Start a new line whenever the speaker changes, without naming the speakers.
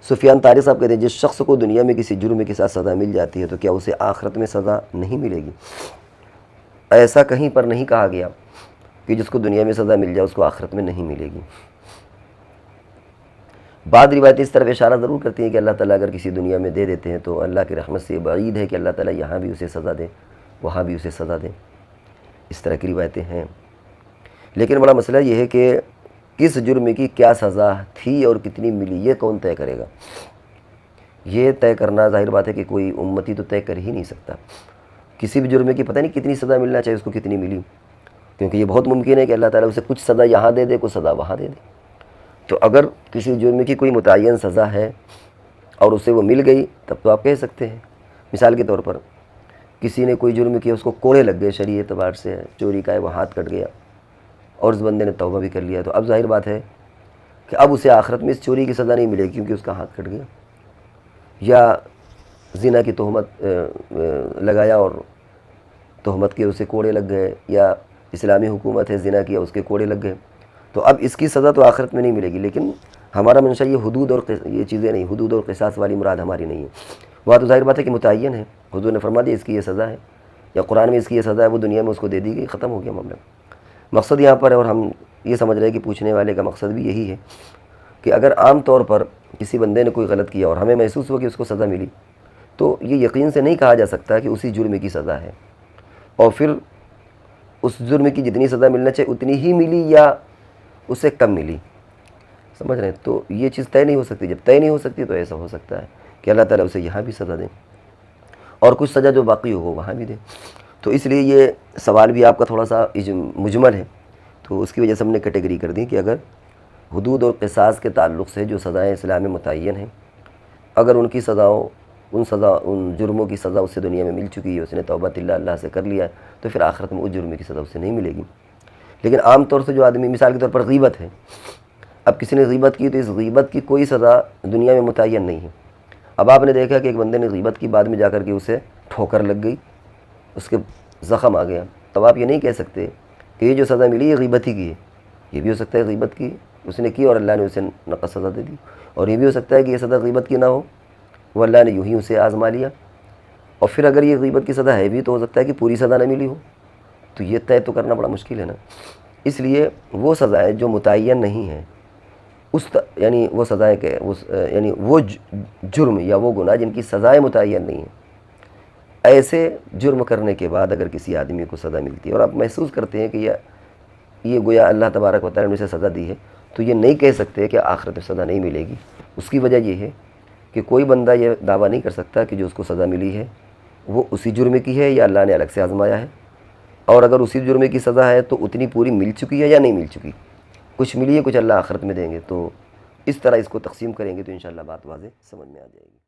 سفیان طاری صاحب کہتے ہیں جس شخص کو دنیا میں کسی جرم کے ساتھ سزا مل جاتی ہے تو کیا اسے آخرت میں سزا نہیں ملے گی؟ ایسا کہیں پر نہیں کہا گیا کہ جس کو دنیا میں سزا مل جائے اس کو آخرت میں نہیں ملے گی۔ بعض روایتیں اس طرف اشارہ ضرور کرتی ہیں کہ اللہ تعالیٰ اگر کسی دنیا میں دے دیتے ہیں تو اللہ کی رحمت سے بعید ہے کہ اللہ تعالیٰ یہاں بھی اسے سزا دے وہاں بھی اسے سزا دے، اس طرح کی روایتیں ہیں۔ لیکن بڑا مسئلہ یہ ہے کہ کس جرم کی کیا سزا تھی اور کتنی ملی، یہ کون طے کرے گا؟ یہ طے کرنا ظاہر بات ہے کہ کوئی امتی تو طے کر ہی نہیں سکتا۔ کسی بھی جرم کی پتہ نہیں کتنی سزا ملنا چاہیے، اس کو کتنی ملی، کیونکہ یہ بہت ممکن ہے کہ اللہ تعالیٰ اسے کچھ سزا یہاں دے دے، کچھ سزا وہاں دے دے۔ تو اگر کسی جرم کی کوئی متعین سزا ہے اور اسے وہ مل گئی تب تو آپ کہہ سکتے ہیں۔ مثال کے طور پر کسی نے کوئی جرم کیا، اس کو کوڑے لگ گئے شرعی اعتبار سے، چوری کا ہے وہ ہاتھ کٹ گیا اور اس بندے نے توبہ بھی کر لیا، تو اب ظاہر بات ہے کہ اب اسے آخرت میں اس چوری کی سزا نہیں ملے گی کیونکہ اس کا ہاتھ کٹ گیا، یا زنا کی تہمت لگایا اور تہمت کے اسے کوڑے لگ گئے، یا اسلامی حکومت ہے زنا کیا اس کے کوڑے لگ گئے، تو اب اس کی سزا تو آخرت میں نہیں ملے گی۔ لیکن ہمارا منشا یہ حدود اور یہ چیزیں نہیں، حدود اور قصاص والی مراد ہماری نہیں ہے، وہاں تو ظاہر بات ہے کہ متعین ہے، حضور نے فرما دیا اس کی یہ سزا ہے، یا قرآن میں اس کی یہ سزا ہے، وہ دنیا میں اس کو دے دی گئی، ختم ہو گیا معاملہ۔ مقصد یہاں پر ہے، اور ہم یہ سمجھ رہے ہیں کہ پوچھنے والے کا مقصد بھی یہی ہے کہ اگر عام طور پر کسی بندے نے کوئی غلط کیا اور ہمیں محسوس ہوا کہ اس کو سزا ملی، تو یہ یقین سے نہیں کہا جا سکتا کہ اسی جرم کی سزا ہے، اور پھر اس جرم کی جتنی سزا ملنا چاہیے اتنی ہی ملی یا اس سے کم ملی، سمجھ رہے ہیں؟ تو یہ چیز طے نہیں ہو سکتی۔ جب طے نہیں ہو سکتی تو ایسا ہو سکتا ہے کہ اللہ تعالیٰ اسے یہاں بھی سزا دیں اور کچھ سزا جو باقی ہو وہاں بھی دیں۔ تو اس لیے یہ سوال بھی آپ کا تھوڑا سا مجمل ہے، تو اس کی وجہ سے ہم نے کیٹیگری کر دی کہ اگر حدود اور قصاص کے تعلق سے جو سزائیں اسلام میں متعین ہیں، اگر ان کی سزاؤں ان جرموں کی سزا اس سے دنیا میں مل چکی ہے، اس نے توبہ اللہ سے کر لیا ہے، تو پھر آخرت میں اس جرم کی سزا اسے نہیں ملے گی۔ لیکن عام طور سے جو آدمی، مثال کے طور پر غیبت ہے، اب کسی نے غیبت کی تو اس غیبت کی کوئی سزا دنیا میں متعین نہیں ہے۔ اب آپ نے دیکھا کہ ایک بندے نے غیبت کی، بعد میں جا کر کے اسے ٹھوکر لگ گئی، اس کے زخم آ گیا، تب آپ یہ نہیں کہہ سکتے کہ یہ جو سزا ملی یہ غیبت ہی کی ہے۔ یہ بھی ہو سکتا ہے غیبت کی اس نے کی اور اللہ نے اسے نقص سزا دے دی، اور یہ بھی ہو سکتا ہے کہ یہ سزا غیبت کی نہ ہو، وہ اللہ نے یوں ہی اسے آزما لیا، اور پھر اگر یہ غیبت کی سزا ہے بھی تو ہو سکتا ہے کہ پوری سزا نہ ملی ہو، تو یہ طے تو کرنا بڑا مشکل ہے نا۔ اس لیے وہ سزائیں جو متعین نہیں ہیں، یعنی وہ سزائیں کہ یعنی وہ جرم یا وہ گناہ جن کی سزائیں متعین نہیں ہیں، ایسے جرم کرنے کے بعد اگر کسی آدمی کو سزا ملتی ہے اور آپ محسوس کرتے ہیں کہ یہ گویا اللہ تبارک و تعالیٰ نے اسے سزا دی ہے، تو یہ نہیں کہہ سکتے کہ آخرت میں سزا نہیں ملے گی۔ اس کی وجہ یہ ہے کہ کوئی بندہ یہ دعویٰ نہیں کر سکتا کہ جو اس کو سزا ملی ہے وہ اسی جرم کی ہے یا اللہ نے الگ سے آزمایا ہے، اور اگر اسی جرم کی سزا ہے تو اتنی پوری مل چکی ہے یا نہیں مل چکی، کچھ ملی ہے کچھ اللہ آخرت میں دیں گے۔ تو اس طرح اس کو تقسیم کریں گے تو انشاءاللہ بات واضح سمجھ میں آ جائے گی۔